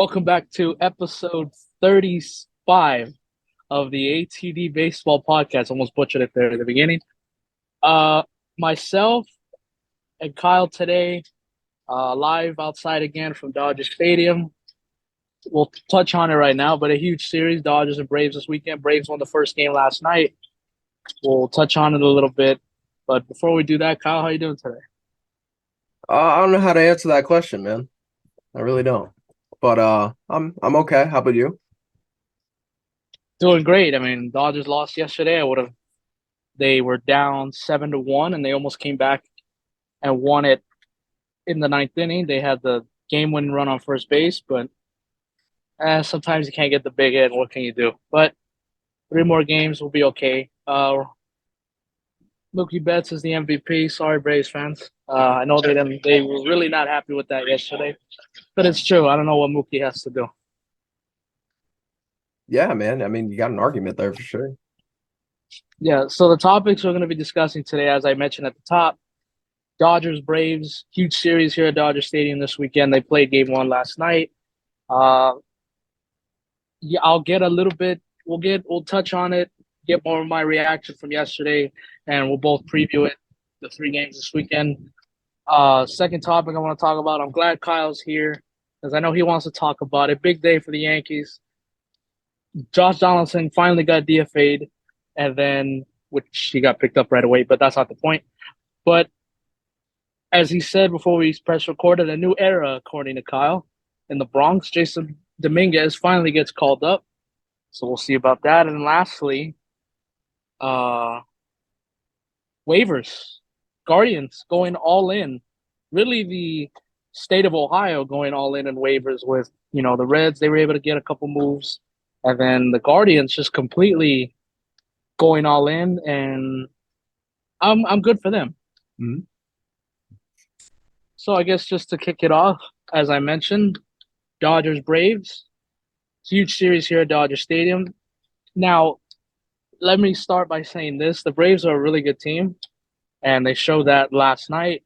Welcome back to episode 35 of the ATD Baseball Podcast. Almost butchered it there at the beginning. Uh, Myself and Kyle today, live outside again from Dodger Stadium. We'll touch on it right now, but a huge series, Dodgers and Braves this weekend. Braves won the first game last night. We'll touch on it a little bit. But before we do that, Kyle, how you doing today? I don't know how to answer that question, man. I really don't. But I'm okay. How about you? Doing great. I mean, Dodgers lost yesterday. They were down 7-1, and they almost came back and won it in the ninth inning. They had the game-winning run on first base, but sometimes you can't get the big hit. What can you do? But three more games will be okay. Mookie Betts is the MVP. Sorry, Braves fans. I know they were really not happy with that yesterday, but it's true. I don't know what Mookie has to do. Yeah, man. I mean, you got an argument there for sure. Yeah. So the topics we're going to be discussing today, as I mentioned at the top, Dodgers Braves, huge series here at Dodger Stadium this weekend. They played game one last night. Uh, yeah, I'll get a little bit. We'll touch on it, get more of my reaction from yesterday, and we'll both preview it. The three games this weekend. Second topic I want to talk about. I'm glad Kyle's here because I know he wants to talk about it. Big day for the Yankees. Josh Donaldson finally got DFA'd, and then which he got picked up right away, but that's not the point. But as he said before we press recorded, a new era according to Kyle in the Bronx. Jason Dominguez finally gets called up. So we'll see about that. And lastly, uh, waivers, Guardians going all in. Really, the state of Ohio going all in waivers with the Reds. They were able to get a couple moves, and then the Guardians just completely going all in, and I'm good for them. Mhm. So I guess just to kick it off, as I mentioned, Dodgers Braves, huge series here at Dodger Stadium. Now, let me start by saying this: the Braves are a really good team, and they showed that last night.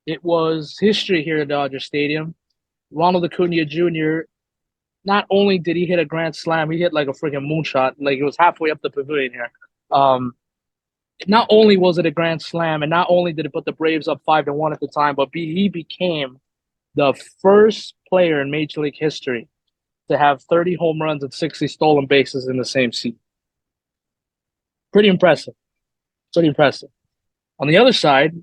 It was history here at Dodger Stadium. Ronald Acuna Jr. Not only did he hit a grand slam, he hit like a freaking moonshot, like it was halfway up the pavilion here. Um, Not only was it a grand slam, and not only did it put the Braves up 5-1 at the time, but he became the first player in Major League history to have 30 home runs and 60 stolen bases in the same season. Pretty impressive. Pretty impressive. On the other side,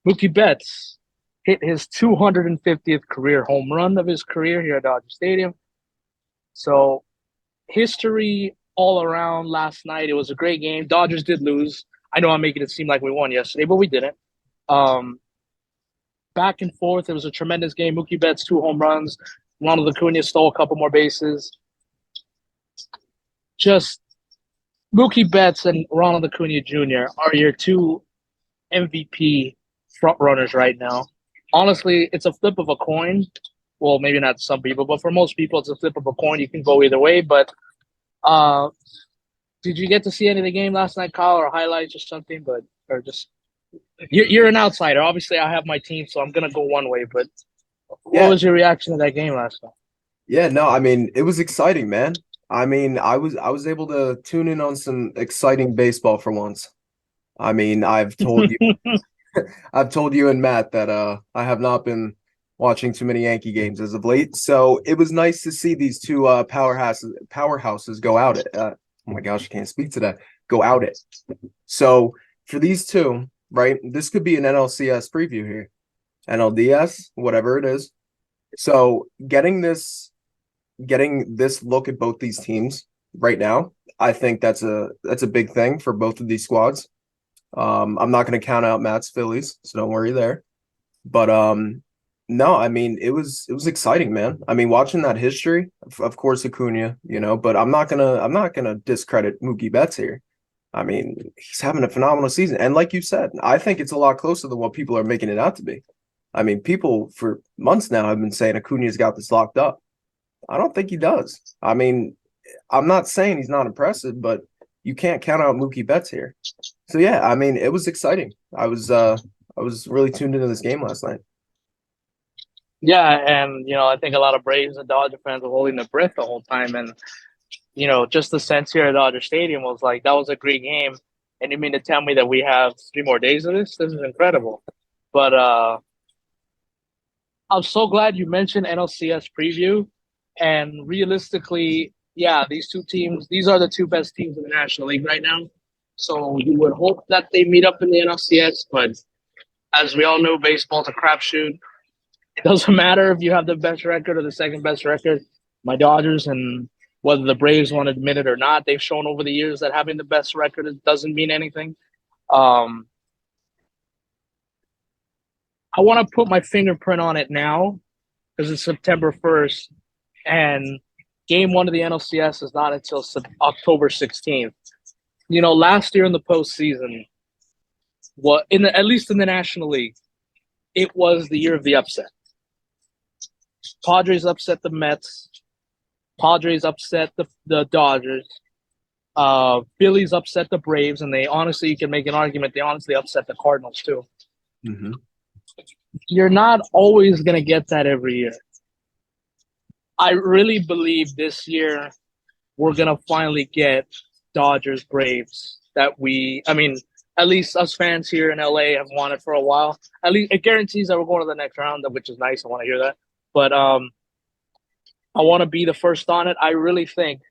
Mookie Betts hit his 250th career home run of his career here at Dodger Stadium. So history all around last night. It was a great game. Dodgers did lose. I know I'm making it seem like we won yesterday, but we didn't. Um, Back and forth. It was a tremendous game. Mookie Betts, two home runs. Ronald Acuna stole a couple more bases. Just Mookie Betts and Ronald Acuna Jr. are your two MVP front runners right now. Honestly, it's a flip of a coin. Well, maybe not some people, but for most people, it's a flip of a coin. You can go either way. But uh, did you get to see any of the game last night, Kyle, or highlights or something? But or just you're an outsider. Obviously, I have my team, so I'm gonna go one way. But what Yeah, was your reaction to that game last night? yeah, no, I mean, it was exciting, man. I mean, I was able to tune in on some exciting baseball for once. I mean, I've told you and Matt that I have not been watching too many Yankee games as of late. So it was nice to see these two powerhouses go out it. Oh my gosh, I can't speak today. Go out it. So for these two, right? This could be an NLCS preview here. NLDS, whatever it is. So getting this look at both these teams right now, I think that's a big thing for both of these squads. I'm not going to count out Matt's Phillies, so don't worry there. But no, I mean it was exciting, man. I mean, watching that history, of course Acuna, but I'm not gonna discredit Mookie Betts here. I mean, he's having a phenomenal season, and like you said, I think it's a lot closer than what people are making it out to be. I mean, people for months now have been saying Acuna's got this locked up. I don't think he does. I mean, I'm not saying he's not impressive, but you can't count out Mookie Betts here. So yeah, I mean, it was exciting. I was really tuned into this game last night. Yeah, and I think a lot of Braves and Dodger fans were holding their breath the whole time, and just the sense here at Dodger Stadium was like that was a great game. And you mean to tell me that we have 3 more days of this? This is incredible. But I'm so glad you mentioned NLCS preview. And realistically, yeah, these two teams, these are the two best teams in the National League right now. So you would hope that they meet up in the NLCS, but as we all know, baseball's a crapshoot. It doesn't matter if you have the best record or the second best record. My Dodgers, and whether the Braves want to admit it or not, they've shown over the years that having the best record doesn't mean anything. Um, I want to put my fingerprint on it now because it's September 1st, and game one of the NLCS is not until October 16th. Last year in the postseason, at least in the National League, it was the year of the upset. Padres upset the Mets. Padres upset the Dodgers. Phillies upset the Braves, and you can make an argument, they honestly upset the Cardinals too. Mm-hmm. You're not always going to get that every year. I really believe this year we're going to finally get Dodgers Braves at least us fans here in LA have wanted for a while. At least it guarantees that we're going to the next round, which is nice. I want to hear that. But I want to be the first on it. I really think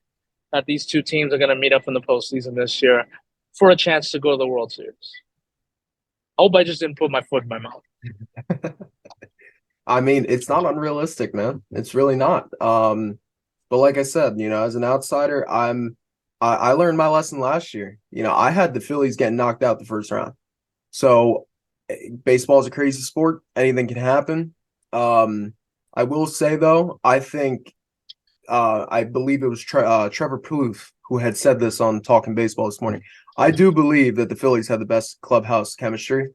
that these two teams are going to meet up in the postseason this year for a chance to go to the World Series. I hope I just didn't put my foot in my mouth. I mean, it's not unrealistic, man. It's really not. But like I said, as an outsider, I learned my lesson last year. I had the Phillies getting knocked out the first round. So baseball is a crazy sport. Anything can happen. I will say though, I think I believe it was Trevor Plouffe who had said this on Talking Baseball this morning. I do believe that the Phillies have the best clubhouse chemistry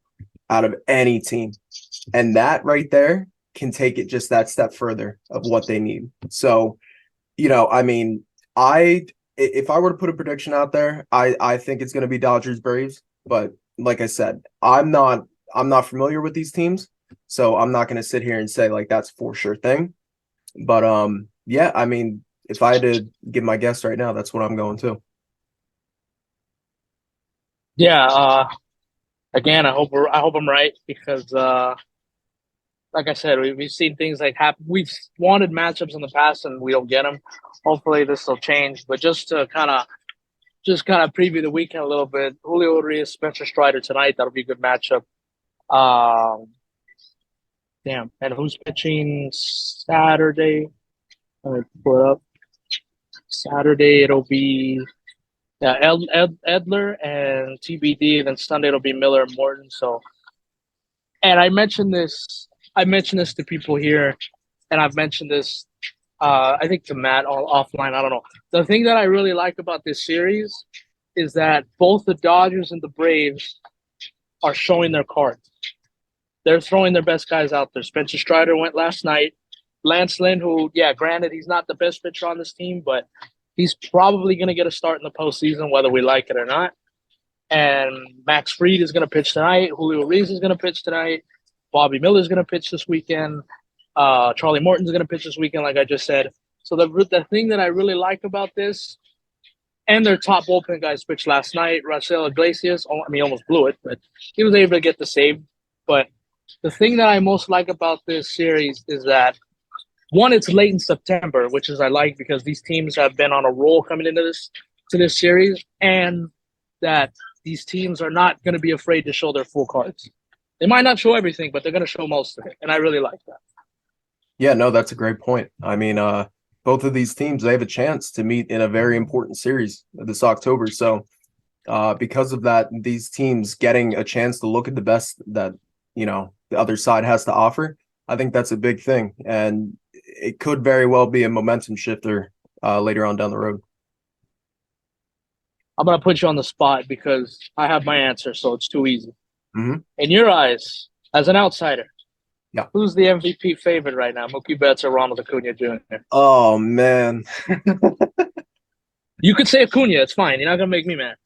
out of any team. And that right there can take it just that step further of what they need. So, I mean, if I were to put a prediction out there, I think it's going to be Dodgers Braves. But like I said, I'm not familiar with these teams, so I'm not going to sit here and say like that's for sure thing. But yeah, I mean, if I had to give my guess right now, that's what I'm going to. Yeah. Again, I hope I'm right because like I said, we've seen things like happen. We've wanted matchups in the past and we don't get them. Hopefully this will change. But just to kind of preview the weekend a little bit, Julio Urias, Spencer Strider tonight. That'll be a good matchup. Damn. And who's pitching Saturday? Let me pull it up. Saturday it'll be Edler and TBD. Then Sunday it'll be Miller and Morton. So, and I mentioned this. I mentioned this to people here, and I've mentioned this. I think to Matt offline. I don't know. The thing that I really like about this series is that both the Dodgers and the Braves are showing their cards. They're throwing their best guys out there. Spencer Strider went last night. Lance Lynn, who, yeah, granted, he's not the best pitcher on this team, but he's probably going to get a start in the postseason, whether we like it or not. And Max Fried is going to pitch tonight. Julio Urias is going to pitch tonight. Bobby Miller is going to pitch this weekend. Charlie Morton's going to pitch this weekend, like I just said. So the thing that I really like about this, and their top bullpen guys pitched last night. Rafael Iglesias, almost blew it, but he was able to get the save. But the thing that I most like about this series is that, one, it's late in September, which is I like because these teams have been on a roll coming into this series, and that these teams are not going to be afraid to show their full cards. They might not show everything, but they're going to show most of it, and I really like that. Yeah, no, that's a great point. I mean, both of these teams, they have a chance to meet in a very important series this October. So because of that, these teams getting a chance to look at the best that, the other side has to offer, I think that's a big thing. And it could very well be a momentum shifter later on down the road. I'm going to put you on the spot because I have my answer, so it's too easy. Mm-hmm. In your eyes, as an outsider, yeah, who's the MVP favorite right now, Mookie Betts or Ronald Acuna Jr.? Oh, man. You could say Acuna. It's fine. You're not going to make me mad.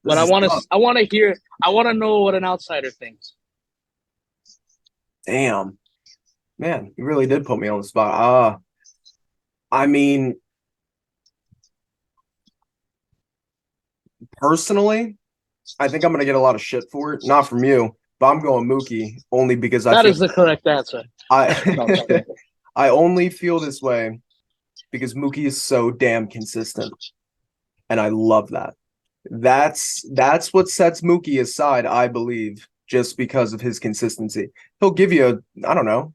But I want to know what an outsider thinks. Damn. Man, you really did put me on the spot. I mean, personally, I think I'm gonna get a lot of shit for it. Not from you, but I'm going Mookie only because I That feel is the correct answer. No, I I only feel this way because Mookie is so damn consistent, and I love that. That's what sets Mookie aside, I believe, just because of his consistency. He'll give you I don't know,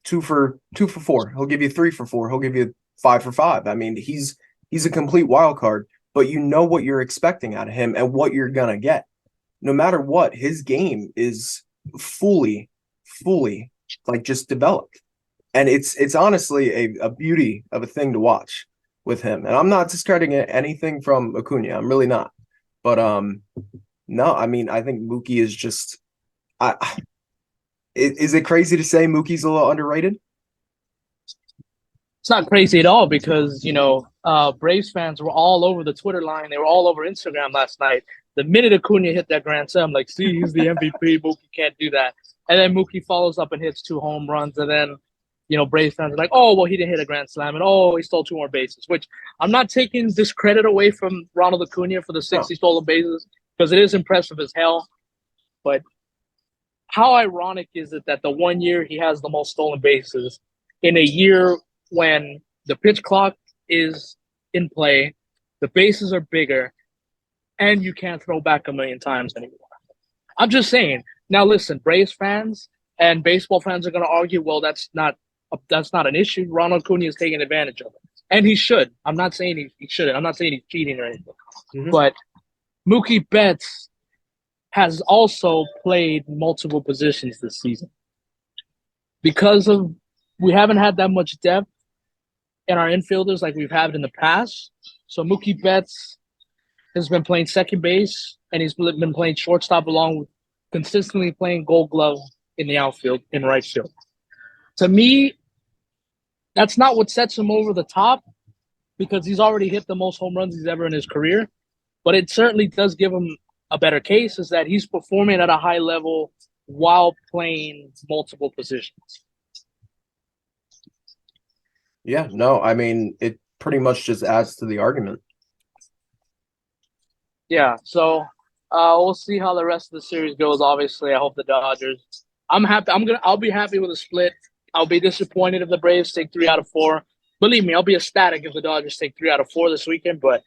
2 for 4. He'll give you 3 for 4. He'll give you 5 for 5. I mean, he's a complete wild card, but you know what you're expecting out of him and what you're gonna get. No matter what, his game is fully, fully like just developed. And it's honestly a beauty of a thing to watch with him. And I'm not discrediting anything from Acuna. I'm really not. But no, I mean, I think Mookie is just I is it crazy to say Mookie's a little underrated? It's not crazy at all because, Braves fans were all over the Twitter line. They were all over Instagram last night. The minute Acuna hit that grand slam, like, see, he's the MVP. Mookie can't do that. And then Mookie follows up and hits 2 home runs. And then, Braves fans are like, oh, well, he didn't hit a grand slam. And, oh, he stole 2 more bases, which I'm not taking this credit away from Ronald Acuna for the No. 60 stolen bases because it is impressive as hell. But how ironic is it that the 1 year he has the most stolen bases in a year when the pitch clock is in play, the bases are bigger, and you can't throw back a million times anymore? I'm just saying. Now, listen, Braves fans and baseball fans are going to argue, well, that's not an issue. Ronald Acuna is taking advantage of it, and he should. I'm not saying he shouldn't. I'm not saying he's cheating or anything, Mm-hmm. but Mookie Betts has also played multiple positions this season because of we haven't had that much depth in our infielders like we've had in the past. So Mookie Betts has been playing second base and he's been playing shortstop along with consistently playing Gold Glove in the outfield in right field. To me, that's not what sets him over the top because he's already hit the most home runs he's ever in his career. But it certainly does give him a better case is that he's performing at a high level while playing multiple positions. Yeah, no, I mean, it pretty much just adds to the argument. Yeah, so we'll see how the rest of the series goes. Obviously, I hope the Dodgers. I'm happy. I'll be happy with a split. I'll be disappointed if the Braves take 3 out of 4. Believe me, I'll be ecstatic if the Dodgers take 3 out of 4 this weekend. But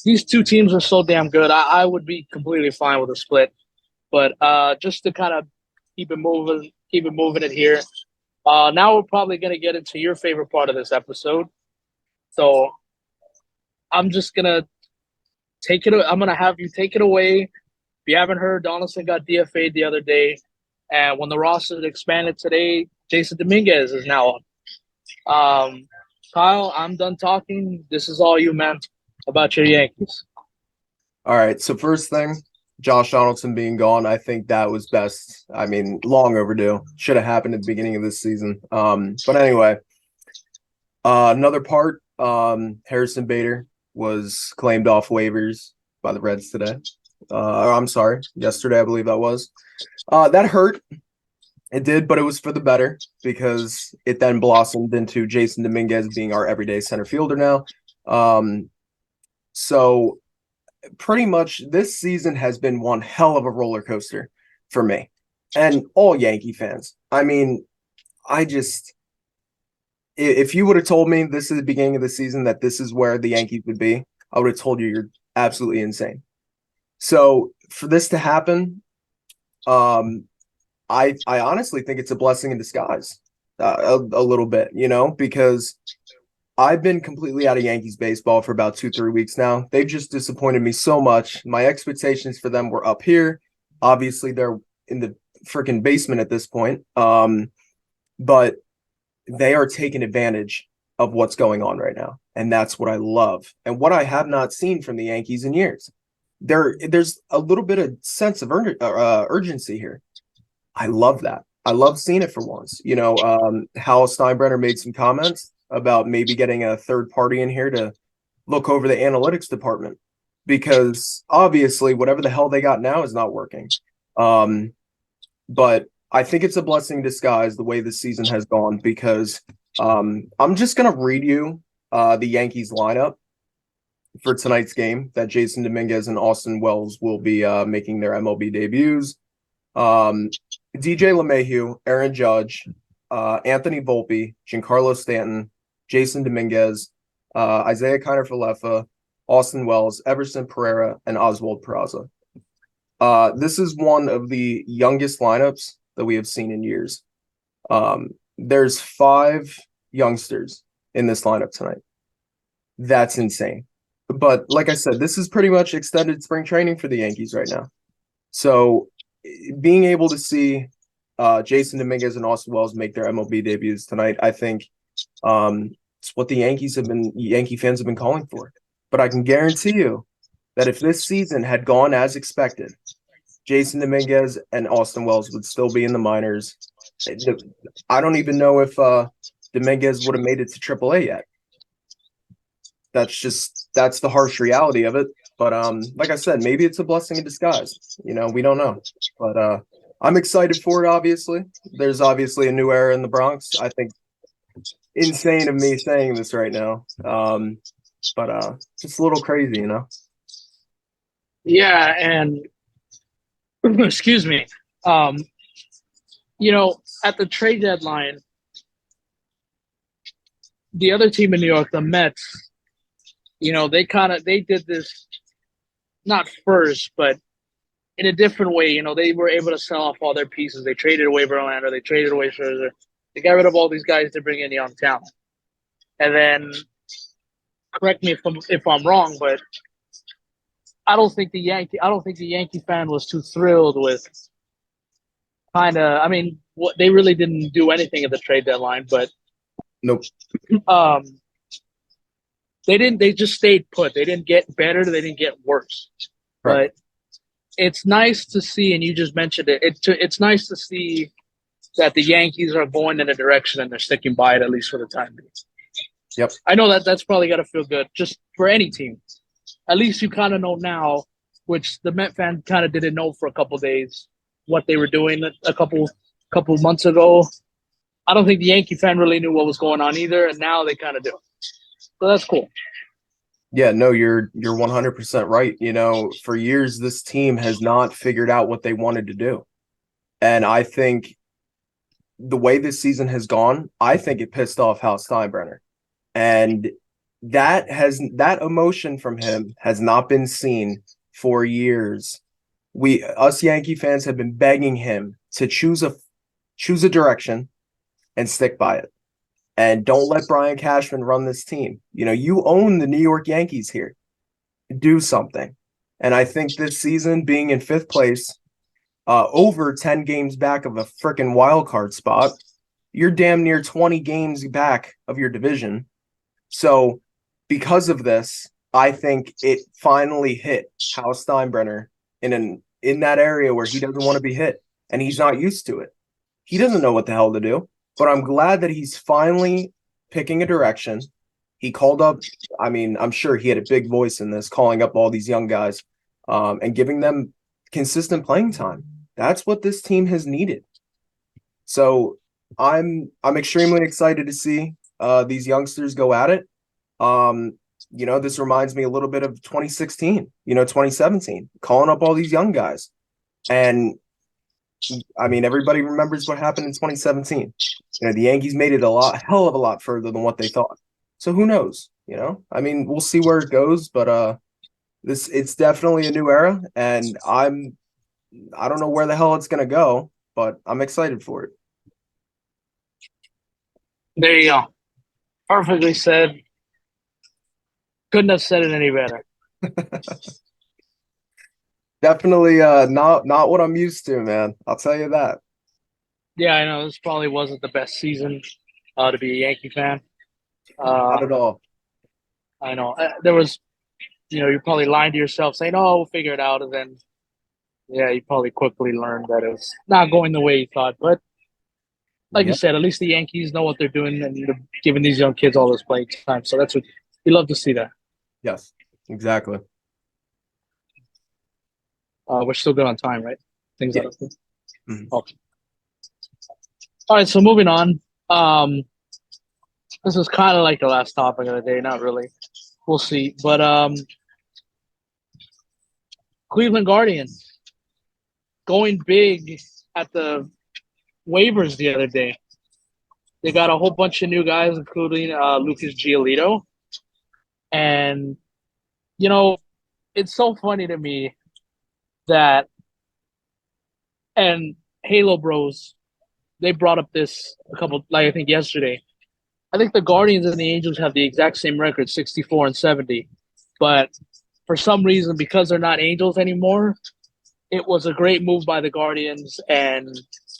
these two teams are so damn good. I would be completely fine with a split. But just to kind of keep it moving it here. Now we're probably gonna get into your favorite part of this episode. So I'm just gonna take it. I'm gonna have you take it away. If you haven't heard, Donaldson got DFA'd the other day, and when the roster expanded today, Jason Dominguez is now on. Kyle, I'm done talking. This is all you, man, about your Yankees. All right, so first thing, Josh Donaldson being gone, I think that was best. I mean, long overdue. Should have happened at the beginning of this season. But anyway, another part, Harrison Bader was claimed off waivers by the Reds today. I'm sorry, yesterday I believe that was. That hurt. It did, but it was for the better because it then blossomed into Jason Dominguez being our everyday center fielder now. So pretty much this season has been one hell of a roller coaster for me and all Yankee fans. I mean, I just if you would have told me this is the beginning of the season that this is where the Yankees would be, I would have told you you're absolutely insane. So for this to happen, um, I honestly think it's a blessing in disguise, a little bit, because I've been completely out of Yankees baseball for about 2-3 weeks now. They've just disappointed me so much. My expectations for them were up here. Obviously, they're in the freaking basement at this point. But they are taking advantage of what's going on right now. And that's what I love. And what I have not seen from the Yankees in years. There's a little bit of sense of urgency here. I love that. I love seeing it for once. Hal Steinbrenner made some comments about maybe getting a third party in here to look over the analytics department because obviously whatever the hell they got now is not working. But I think it's a blessing in disguise the way this season has gone because I'm just gonna read you the Yankees lineup for tonight's game that Jason Dominguez and Austin Wells will be making their MLB debuts. Um, DJ LeMahieu, Aaron Judge, Anthony Volpe, Giancarlo Stanton, Jason Dominguez, Isaiah Kiner-Falefa, Austin Wells, Everson Pereira, and Oswald Peraza. This is one of the youngest lineups that we have seen in years. There's 5 youngsters in this lineup tonight. That's insane. But like I said, this is pretty much extended spring training for the Yankees right now. So being able to see Jason Dominguez and Austin Wells make their MLB debuts tonight, I think it's what the Yankee fans have been calling for. But I can guarantee you that if this season had gone as expected, Jason Dominguez and Austin Wells would still be in the minors. I don't even know if Dominguez would have made it to AAA yet. That's the harsh reality of it. But like I said, maybe it's a blessing in disguise. We don't know. But I'm excited for it, obviously. There's obviously a new era in the Bronx. I think insane of me saying this right now. But just a little crazy. Yeah, and excuse me. Um, at the trade deadline, the other team in New York, the Mets, they did this not first, but in a different way. They were able to sell off all their pieces. They traded away Verlander, they traded away Scherzer, they got rid of all these guys to bring in young talent. And then, correct me if I'm wrong, but I don't think the Yankee fan was too thrilled with kind of. I mean, they really didn't do anything at the trade deadline, but Nope. um, they didn't. They just stayed put. They didn't get better. They didn't get worse. Correct. But it's nice to see, and you just mentioned it. It's nice to see that the Yankees are going in a direction and they're sticking by it at least for the time being. Yep. I know that's probably got to feel good just for any team. At least you kind of know now, which the Met fan kind of didn't know for a couple of days what they were doing a couple months ago. I don't think the Yankee fan really knew what was going on either, and now they kind of do. So that's cool. Yeah, no, you're 100% right. For years this team has not figured out what they wanted to do. And I think the way this season has gone, I think it pissed off Hal Steinbrenner. And that emotion from him has not been seen for years. Us Yankee fans have been begging him to choose a direction and stick by it. And don't let Brian Cashman run this team. You own the New York Yankees here. Do something. And I think this season being in 5th place, over 10 games back of a freaking wild card spot, you're damn near 20 games back of your division. So because of this, I think it finally hit Hal Steinbrenner in that area where he doesn't want to be hit, and he's not used to it. He doesn't know what the hell to do. But I'm glad that he's finally picking a direction. He called up, I'm sure he had a big voice in this, calling up all these young guys and giving them consistent playing time. That's what this team has needed. So I'm extremely excited to see these youngsters go at it. This reminds me a little bit of 2016, 2017, calling up all these young guys. And everybody remembers what happened in 2017. The Yankees made it hell of a lot further than what they thought. So who knows? We'll see where it goes, but it's definitely a new era, and I don't know where the hell it's gonna go, but I'm excited for it. There you go. Perfectly said. Couldn't have said it any better. Definitely not what I'm used to, man. I'll tell you that. Yeah, I know this probably wasn't the best season to be a Yankee fan. Not at all. I know there was, you're probably lying to yourself saying, "Oh, we'll figure it out," and then, yeah, you probably quickly learned that it was not going the way you thought. But like you said, at least the Yankees know what they're doing, and they're giving these young kids all this playing time. So that's what we love to see. That. Yes, exactly. We're still good on time, right? Things Yeah. like that. Mm-hmm. Okay. All right, so moving on. Um, this is kind of like the last topic of the day. Not really. We'll see. But Cleveland Guardians going big at the waivers the other day. They got a whole bunch of new guys, including Lucas Giolito. And, you know, it's so funny to me that, and Halo Bros, they brought up this a couple, like I think yesterday. I think the Guardians and the Angels have the exact same record, 64 and 70. But for some reason, because they're not Angels anymore, it was a great move by the Guardians, and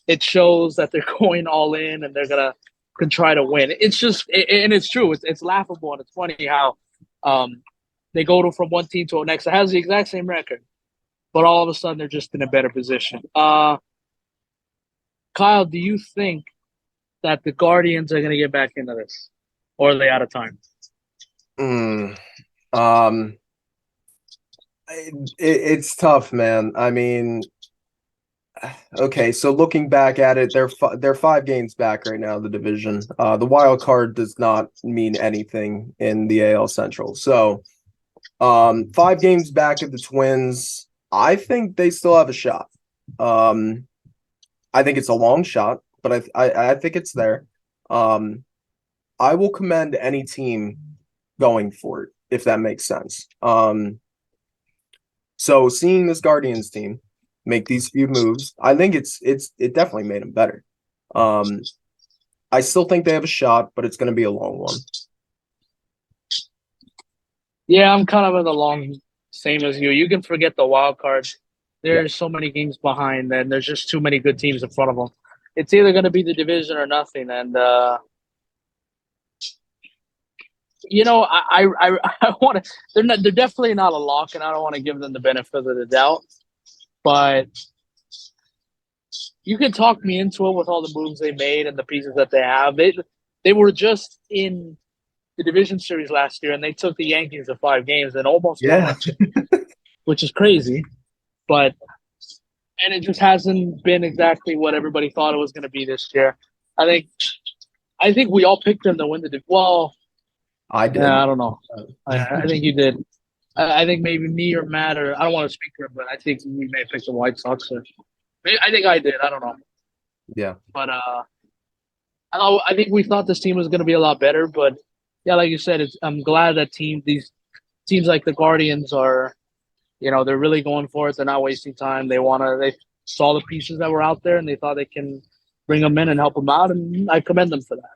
it shows that they're going all in and they're gonna can try to win. It's just, and it's true. It's laughable and it's funny how um, they go to from one team to the next. It has the exact same record, but all of a sudden they're just in a better position. Kyle, do you think that the Guardians are gonna get back into this, or are they out of time? Mm, um, it's tough, man. I mean, okay, so looking back at it, they're 5 games back right now, the division. The wild card does not mean anything in the AL Central. So, 5 games back of the Twins. I think they still have a shot. Um, I think it's a long shot, but I think it's there. Um, I will commend any team going for it, if that makes sense. So seeing this Guardians team make these few moves, I think it definitely made them better. Um, I still think they have a shot, but it's going to be a long one. Yeah, I'm kind of in the long same as you. You can forget the wild card. Yeah, There's so many games behind, and there's just too many good teams in front of them. It's either going to be the division or nothing. And I want to. They're not. They're definitely not a lock, and I don't want to give them the benefit of the doubt. But you can talk me into it with all the moves they made and the pieces that they have. They were just in the division series last year, and they took the Yankees to 5 games and almost won yeah, that series, which is crazy. But and it just hasn't been exactly what everybody thought it was going to be this year. I think I think we all picked them to win the well. I did. Yeah, I don't know. I think you did. I think maybe me or Matt or I don't want to speak for him, but I think we may pick the White Sox. Or maybe, I think I did. I don't know, Yeah, but I think we thought this team was going to be a lot better. But yeah, like you said, I'm glad that these teams like the Guardians are, they're really going for it. They're not wasting time. They saw the pieces that were out there and they thought they can bring them in and help them out. And I commend them for that.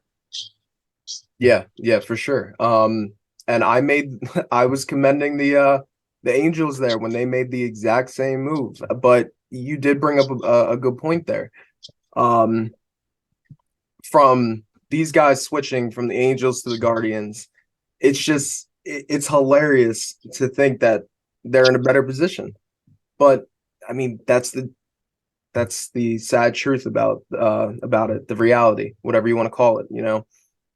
yeah, for sure. And I was commending the Angels there when they made the exact same move. But you did bring up a good point there. Um, from these guys switching from the Angels to the Guardians, it's hilarious to think that they're in a better position. But I mean, that's the sad truth about it, the reality, whatever you want to call it.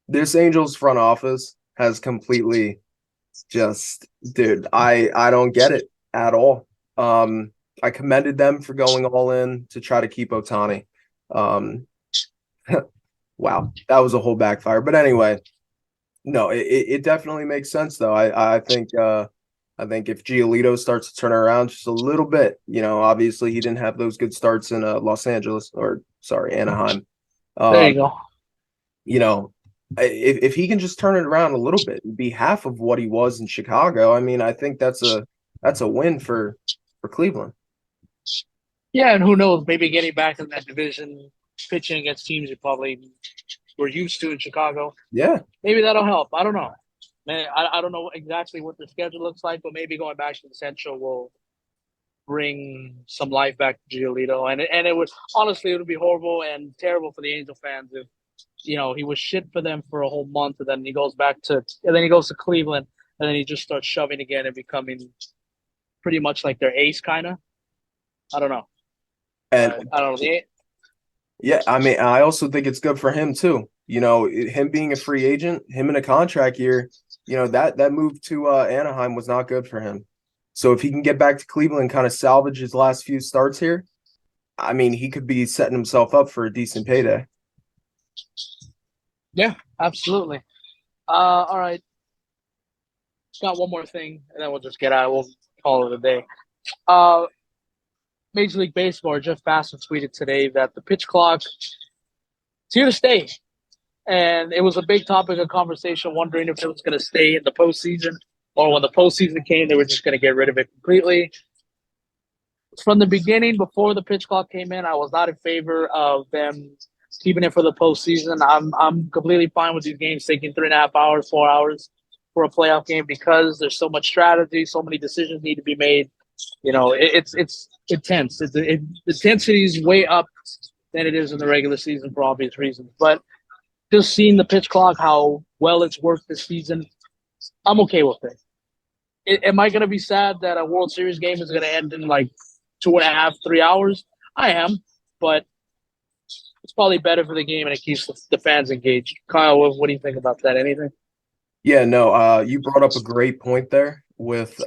This Angels front office has completely just, dude, I don't get it at all. I commended them for going all in to try to keep Otani. Um, wow, that was a whole backfire. But anyway, no, it definitely makes sense though. I think if Giolito starts to turn around just a little bit, obviously he didn't have those good starts in Los Angeles or sorry, Anaheim. There you Um, go. you know, if he can just turn it around a little bit and be half of what he was in Chicago, I mean, I think that's a win for Cleveland. Yeah, and who knows? Maybe getting back in that division, pitching against teams you probably were used to in Chicago. Yeah, Maybe that'll help. I don't know. Man, I don't know exactly what the schedule looks like, but maybe going back to the Central will bring some life back to Giolito. And it would honestly it would be horrible and terrible for the Angel fans if he was shit for them for a whole month and then he goes back to and then he goes to Cleveland and then he just starts shoving again and becoming pretty much like their ace kind of. I don't know. But and I don't know. yeah, I mean, I also think it's good for him too. Him being a free agent, him in a contract year, that move to Anaheim was not good for him. So if he can get back to Cleveland and kind of salvage his last few starts here, I mean, he could be setting himself up for a decent payday. Yeah, absolutely. All right, got one more thing, and then we'll just get out. We'll call it a day. Uh, Major League Baseball, Jeff Bassett tweeted today that the pitch clock is here to stay. And it was a big topic of conversation, wondering if it was going to stay in the postseason or when the postseason came, they were just going to get rid of it completely. From the beginning, before the pitch clock came in, I was not in favor of them keeping it for the postseason. I'm completely fine with these games taking 3.5 hours, 4 hours for a playoff game because there's so much strategy, so many decisions need to be made. It's intense. The intensity is way up than it is in the regular season for obvious reasons. But just seeing the pitch clock, how well it's worked this season, I'm okay with it. Am I going to be sad that a World Series game is going to end in like 2.5, 3 hours? I am, but it's probably better for the game and it keeps the fans engaged. Kyle, what do you think about that? Anything? Yeah, no, you brought up a great point there with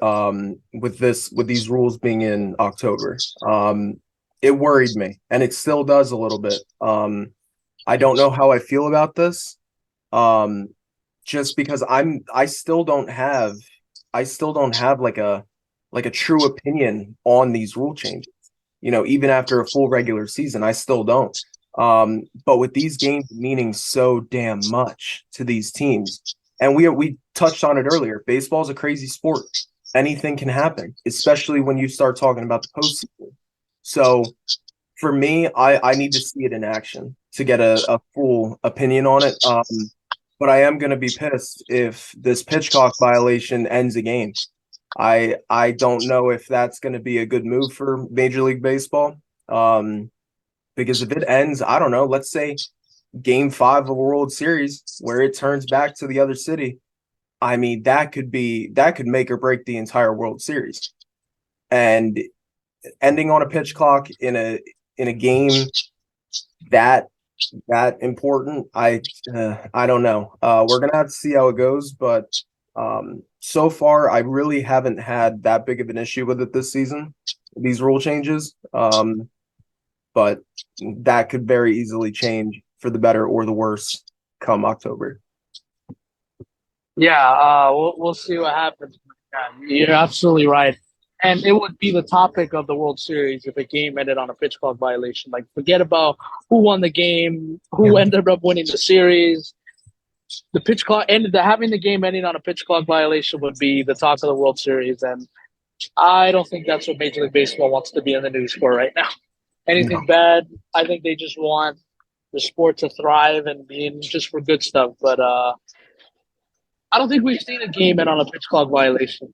these rules being in October. It worried me, and it still does a little bit. I don't know how I feel about this. Um, just because I still don't have like a true opinion on these rule changes. Even after a full regular season, I still don't. But with these games meaning so damn much to these teams, and we touched on it earlier, baseball is a crazy sport. Anything can happen, especially when you start talking about the postseason. So for me, I need to see it in action to get a full opinion on it. But I am going to be pissed if this pitch clock violation ends a game. I don't know if that's going to be a good move for Major League Baseball. Because if it ends, I don't know, let's say game 5 of a World Series where it turns back to the other city. I mean, that could make or break the entire World Series. And ending on a pitch clock in a game that important, I don't know. We're gonna have to see how it goes, but so far I really haven't had that big of an issue with it this season. These rule changes, but that could very easily change for the better or the worse come October. Yeah, we'll see what happens. Yeah, you're absolutely right. And it would be the topic of the World Series if a game ended on a pitch clock violation. Like, forget about who won the game, who Yeah. ended up winning the series. The pitch clock ended. Having the game ending on a pitch clock violation would be the talk of the World Series, and I don't think that's what Major League Baseball wants to be in the news for right now. No. Anything bad, I think they just want the sport to thrive and be in just for good stuff. But I don't think we've seen a game end on a pitch clock violation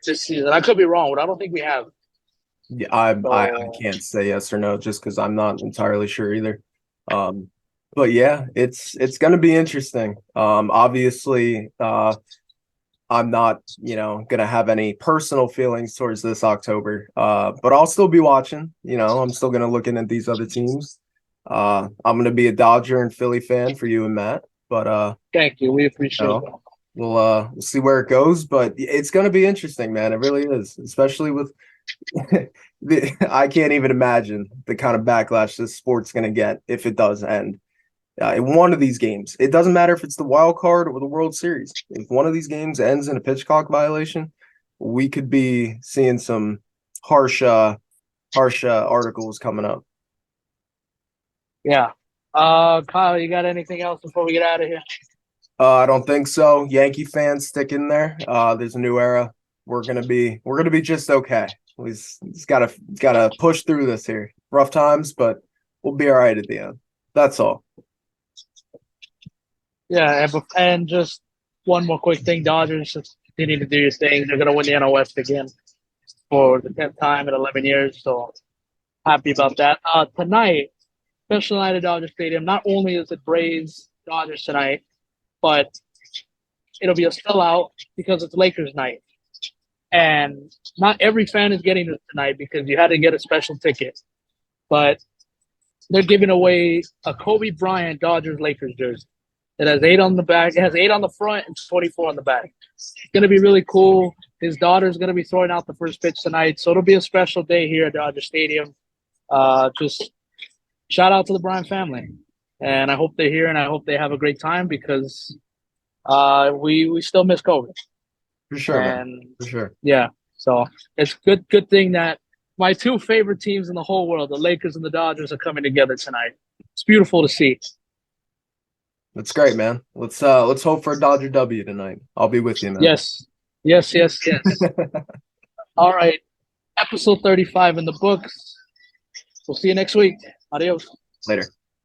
this season. I could be wrong, but I don't think we have. Yeah, I So can't say yes or no just because I'm not entirely sure either. Um, but yeah, it's gonna be interesting. Obviously, I'm not, gonna have any personal feelings towards this October. But I'll still be watching. I'm still gonna looking at these other teams. I'm gonna be a Dodger and Philly fan for you and Matt. But thank you. We you appreciate know, that. we'll see where it goes. But it's gonna be interesting, man. It really is, especially with I can't even imagine the kind of backlash this sport's going to get if it does end in one of these games. It doesn't matter if it's the wild card or the World Series. If one of these games ends in a pitch clock violation, we could be seeing some harsh, articles coming up. Yeah. Kyle, you got anything else before we get out of here? I don't think so. Yankee fans, stick in there. There's a new era. We're gonna be just okay. We just gotta push through this here. Rough times, but we'll be all right at the end. That's all. Yeah, and just one more quick thing. Dodgers just continue to do your thing. They're going to win the NL West again for the 10th time in 11 years. So happy about that. Tonight, special night at Dodger Stadium. Not only is it Braves Dodgers tonight, but it'll be a sellout because it's Lakers night. And not every fan is getting this tonight because you had to get a special ticket. But they're giving away a Kobe Bryant Dodgers Lakers jersey. It has 8 on the back. It has 8 on the front and 24 on the back. It's going to be really cool. His daughter's going to be throwing out the first pitch tonight. So it'll be a special day here at Dodger Stadium. Just shout out to the Bryant family. and I hope they're here and I hope they have a great time because we still miss COVID. For sure, man. And For sure. yeah, so it's good thing that my two favorite teams in the whole world, the Lakers and the Dodgers, are coming together tonight. It's beautiful to see. That's great, man. Let's hope for a Dodger W tonight. I'll be with you, man. Yes, yes. All right, episode 35 in the books. We'll see you next week. Adios. Later.